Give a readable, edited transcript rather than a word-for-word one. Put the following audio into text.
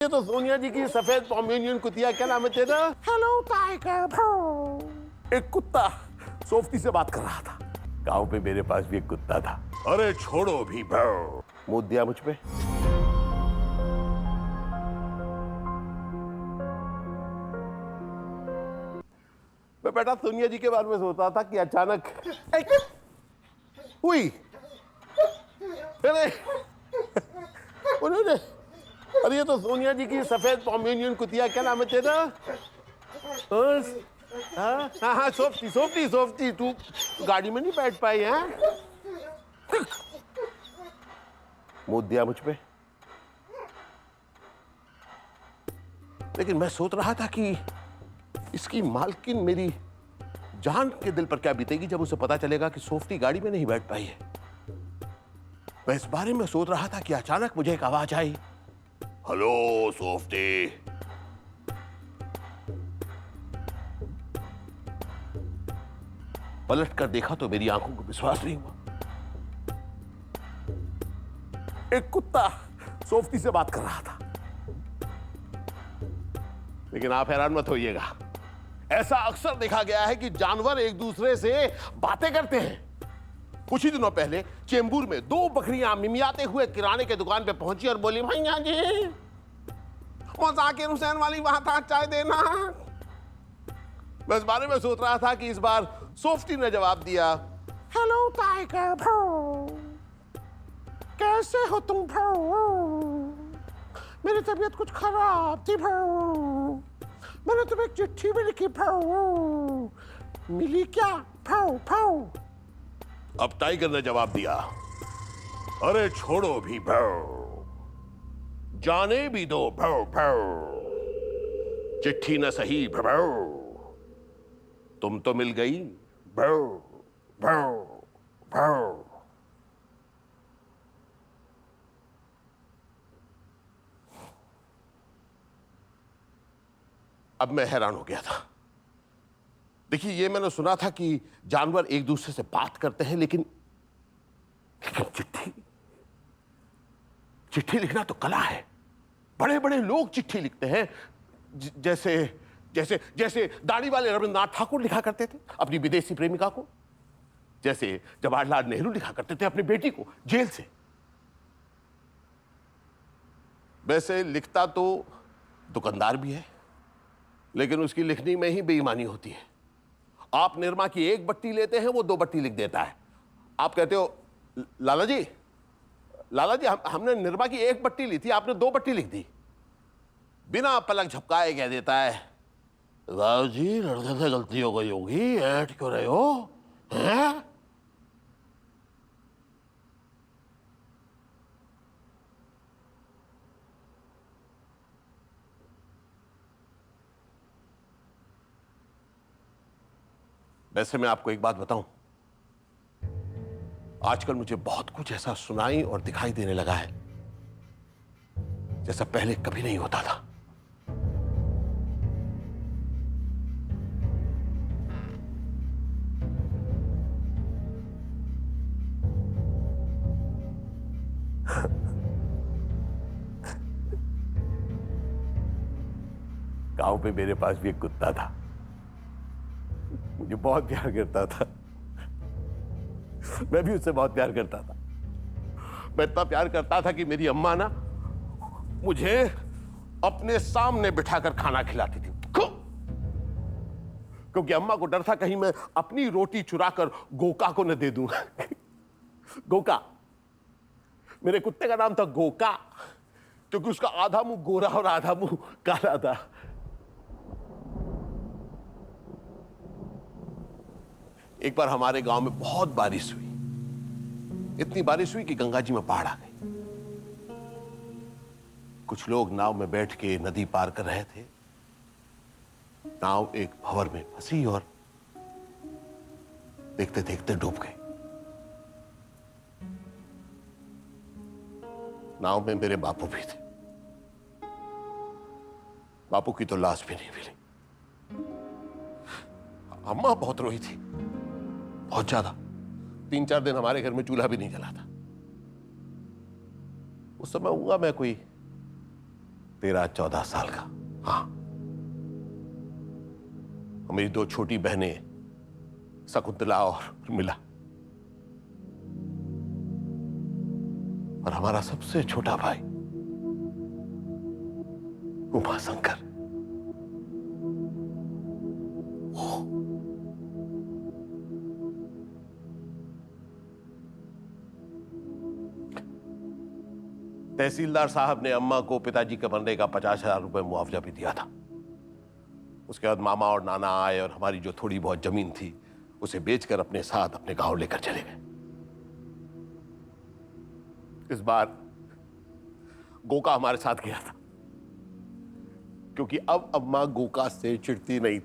ये तो सोनिया जी की सफेद पोमेरियन कुतिया, क्या नाम है तेरा? हेलो टाइगर भाऊ। एक कुत्ता सोफ्टी से बात कर रहा था। गांव पे मेरे पास भी एक कुत्ता था। अरे छोड़ो भी भाऊ। मुंह दिया मुझ पे। मैं बेटा सोनिया जी के बारे में सोच रहा था कि अचानक हुई। उन्होंने अरे ये तो सोनिया जी की सफेद पोमेरियन कुतिया, क्या नाम है तेरा? हाँ हाँ हाँ, सोफ्टी सोफ्टी सोफ्टी। तू गाड़ी में नहीं बैठ पाई है? मुंह दिया मुझ पे। लेकिन मैं सोच रहा था कि इसकी मालकिन मेरी जान के दिल पर क्या बीतेगी जब उसे पता चलेगा कि सोफ्टी गाड़ी में नहीं बैठ पाई है। मैं इस बारे में सोच रहा था कि अचानक मुझे एक आवाज आई, हेलो सोफ्टी। पलट कर देखा तो मेरी आंखों को विश्वास नहीं हुआ। एक कुत्ता सोफ्टी से बात कर रहा था। लेकिन आप हैरान मत होइएगा, ऐसा अक्सर देखा गया है कि जानवर एक दूसरे से बातें करते हैं। कुछ ही दिनों पहले चेंबूर में दो बकरियां मिमियाते हुए किराने के दुकान पे पहुंची और बोली, भैया जी वो जाकिर हुसैन वाली वहां था, चाय देना। मैं इस बारे में सोच रहा था कि इस बार सोफ्टी ने जवाब दिया, हेलो टाइगर भाऊ, कैसे हो तुम भाऊ? मेरी तबीयत कुछ खराब थी भाऊ। मैंने तुम्हें एक चिट्ठी भी लिखी भाऊ, मिली क्या भाऊ? भाऊ अब टाइगर ने जवाब दिया, अरे छोड़ो भी भाऊ, जाने भी दो भाऊ भाऊ। चिट्ठी न सही भाऊ, तुम तो मिल गई भाऊ भाऊ भाऊ। अब मैं हैरान हो गया था। देखिए, ये मैंने सुना था कि जानवर एक दूसरे से बात करते हैं, लेकिन चिट्ठी चिट्ठी लिखना तो कला है। बड़े बड़े लोग चिट्ठी लिखते हैं। जैसे जैसे जैसे दाढ़ी वाले रविंद्रनाथ ठाकुर लिखा करते थे अपनी विदेशी प्रेमिका को। जैसे जवाहरलाल नेहरू लिखा करते थे अपनी बेटी को जेल से। वैसे लिखता तो दुकानदार भी है, लेकिन उसकी लिखनी में ही बेईमानी होती है। आप निरमा की एक बट्टी लेते हैं, वो दो बट्टी लिख देता है। आप कहते हो, लाला जी हमने निरमा की एक बट्टी ली थी, आपने दो बट्टी लिख दी। बिना पलक झपकाए कह देता है, राव जी लड़के से गलती हो गई होगी, ऐठ क्यों रहे हो हैं? वैसे मैं आपको एक बात बताऊं, आजकल मुझे बहुत कुछ ऐसा सुनाई और दिखाई देने लगा है जैसा पहले कभी नहीं होता था। गांव पे मेरे पास भी एक कुत्ता था, मुझे बहुत प्यार करता था। मैं भी उससे बहुत प्यार करता था। मैं इतना प्यार करता था कि मेरी अम्मा ना मुझे अपने सामने बिठाकर खाना खिलाती थी। क्योंकि अम्मा को डर था कहीं मैं अपनी रोटी चुराकर गोका को न दे दूं। गोका, मेरे कुत्ते का नाम था गोका, क्योंकि उसका आधा मुंह गोरा और आधा मुंह काला था। एक बार हमारे गांव में बहुत बारिश हुई। इतनी बारिश हुई कि गंगा जी में बाढ़ आ गई। कुछ लोग नाव में बैठ के नदी पार कर रहे थे। नाव एक भंवर में फंसी और देखते देखते डूब गई। नाव में मेरे बापू भी थे। बापू की तो लाश भी नहीं मिली। अम्मा बहुत रोई थी, बहुत ज्यादा। 3-4 दिन हमारे घर में चूल्हा भी नहीं जला था। उस समय हुआ मैं कोई 13-14 साल का। हाँ, मेरी दो छोटी बहनें शकुंतला और मिला, और हमारा सबसे छोटा भाई उमाशंकर। तहसीलदार साहब ने अम्मा को पिताजी के मरने का 50,000 रुपए मुआवजा भी दिया था। उसके बाद मामा और नाना आए और हमारी जो थोड़ी बहुत जमीन थी उसे बेचकर अपने साथ अपने गांव लेकर चले गए। इस बार गोका हमारे साथ गया था, क्योंकि अब अम्मा गोका से चिढ़ती नहीं थी।